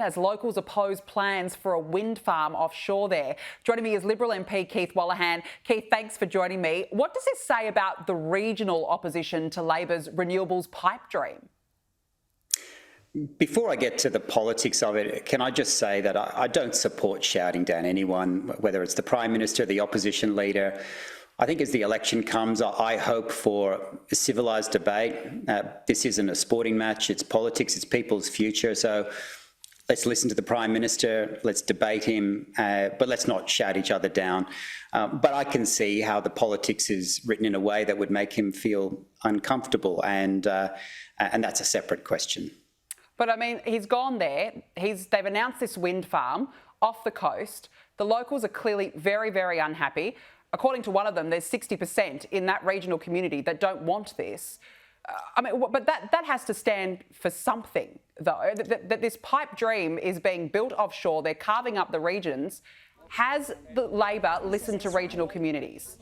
as locals oppose plans for a wind farm offshore there. Joining me is Liberal MP Keith Wolahan. Keith, thanks for joining me. What does this say about the regional opposition to Labor's renewables pipe dream? Before I get to the politics of it, can I just say that I don't support shouting down anyone, whether it's the Prime Minister, the opposition leader. I think as the election comes, I hope for a civilised debate. This isn't a sporting match, it's politics, it's people's future. So let's listen to the Prime Minister, let's debate him, but let's not shout each other down. But I can see how the politics is written in a way that would make him feel uncomfortable, and that's a separate question. But I mean, he's gone there. They've announced this wind farm off the coast. The locals are clearly very, very unhappy. According to one of them, there's 60% in that regional community that don't want this. But that has to stand for something, though. That this pipe dream is being built offshore. They're carving up the regions. Has the Labor listened to regional communities?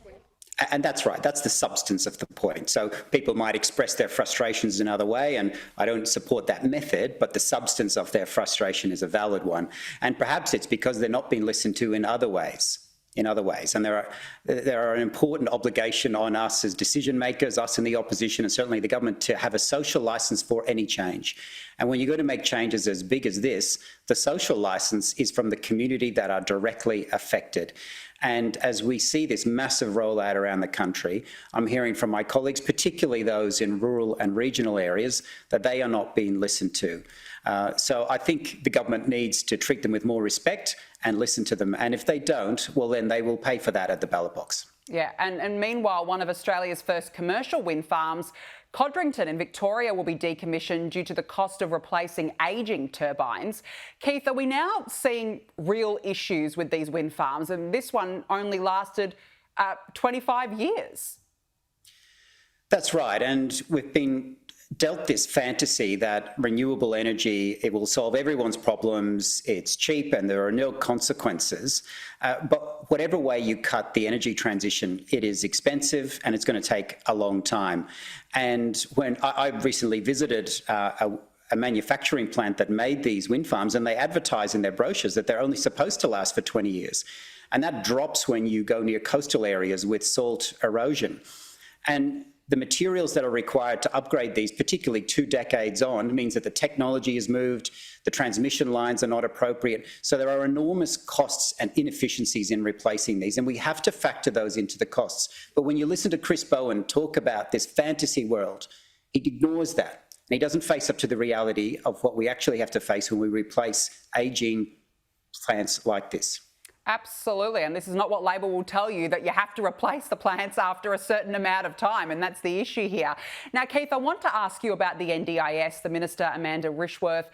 And that's right, that's the substance of the point. So people might express their frustrations another way, and I don't support that method, but the substance of their frustration is a valid one. And perhaps it's because they're not being listened to in other ways. And there are an important obligation on us as decision makers, us in the opposition, and certainly the government, to have a social licence for any change. And when you're going to make changes as big as this, the social licence is from the community that are directly affected. And as we see this massive rollout around the country, I'm hearing from my colleagues, particularly those in rural and regional areas, that they are not being listened to. So I think the government needs to treat them with more respect and listen to them. And if they don't, well, then they will pay for that at the ballot box. Yeah, and meanwhile, one of Australia's first commercial wind farms, Codrington in Victoria, will be decommissioned due to the cost of replacing ageing turbines. Keith, are we now seeing real issues with these wind farms? And this one only lasted 25 years. That's right, and we've been dealt this fantasy that renewable energy, it will solve everyone's problems, it's cheap and there are no consequences. But whatever way you cut the energy transition, it is expensive and it's going to take a long time. And when I recently visited a manufacturing plant that made these wind farms, and they advertise in their brochures that they're only supposed to last for 20 years. And that drops when you go near coastal areas with salt erosion. And the materials that are required to upgrade these, particularly 2 decades on, means that the technology has moved, the transmission lines are not appropriate. So there are enormous costs and inefficiencies in replacing these, and we have to factor those into the costs. But when you listen to Chris Bowen talk about this fantasy world, he ignores that. And he doesn't face up to the reality of what we actually have to face when we replace ageing plants like this. Absolutely, and this is not what Labor will tell you, that you have to replace the plants after a certain amount of time, and that's the issue here. Now, Keith, I want to ask you about the NDIS. The Minister, Amanda Rishworth,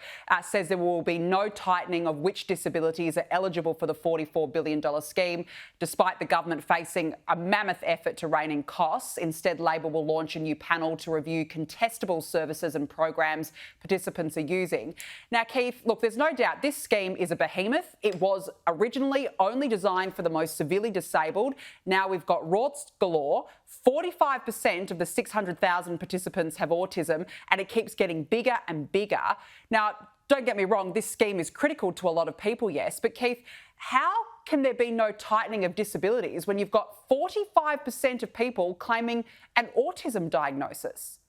says there will be no tightening of which disabilities are eligible for the $44 billion scheme, despite the government facing a mammoth effort to rein in costs. Instead, Labor will launch a new panel to review contestable services and programs participants are using. Now, Keith, look, there's no doubt this scheme is a behemoth. It was originally only designed for the most severely disabled. Now we've got rorts galore. 45% of the 600,000 participants have autism, and it keeps getting bigger and bigger. Now, don't get me wrong, this scheme is critical to a lot of people, yes, but Keith, how can there be no tightening of disabilities when you've got 45% of people claiming an autism diagnosis?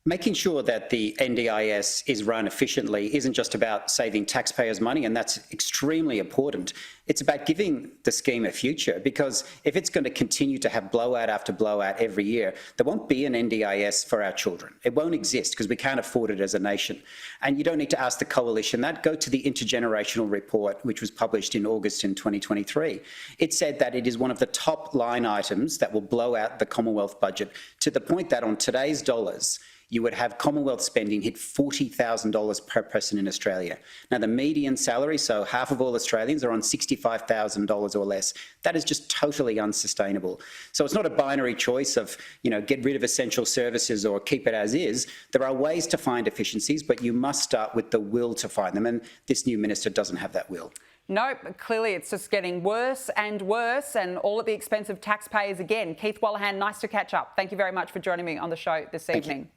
Making sure that the NDIS is run efficiently isn't just about saving taxpayers money, and that's extremely important. It's about giving the scheme a future, because if it's going to continue to have blowout after blowout every year, there won't be an NDIS for our children. It won't exist because we can't afford it as a nation. And you don't need to ask the coalition that. Go to the intergenerational report, which was published in August in 2023. It said that it is one of the top line items that will blow out the Commonwealth budget, to the point that on today's dollars, you would have Commonwealth spending hit $40,000 per person in Australia. Now, the median salary, so half of all Australians, are on $65,000 or less. That is just totally unsustainable. So it's not a binary choice of, get rid of essential services or keep it as is. There are ways to find efficiencies, but you must start with the will to find them, and this new minister doesn't have that will. Nope, clearly it's just getting worse, and all at the expense of taxpayers again. Keith Wolahan, nice to catch up. Thank you very much for joining me on the show this evening.